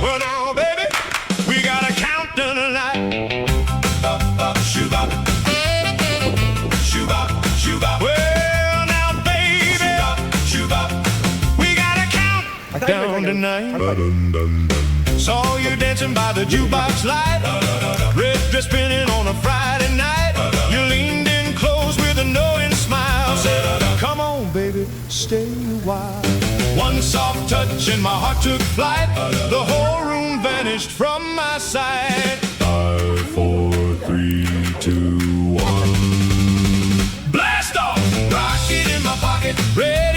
Well, now, baby, we got a countdown tonight. Shoot-bop, shoot-bop, shoot-bop. Well, now, baby, shoot-bop, we got a countdown tonight. Saw you dancing by the jukebox light, red dress spinning on a Friday night. You leaned in close with a knowing smile, said, "Come on, baby, stay a while." One soft touch and my heart took flight. The whole room vanished from my sight. 5, 4, 3, 2, 1. Blast off! Rocket in my pocket, red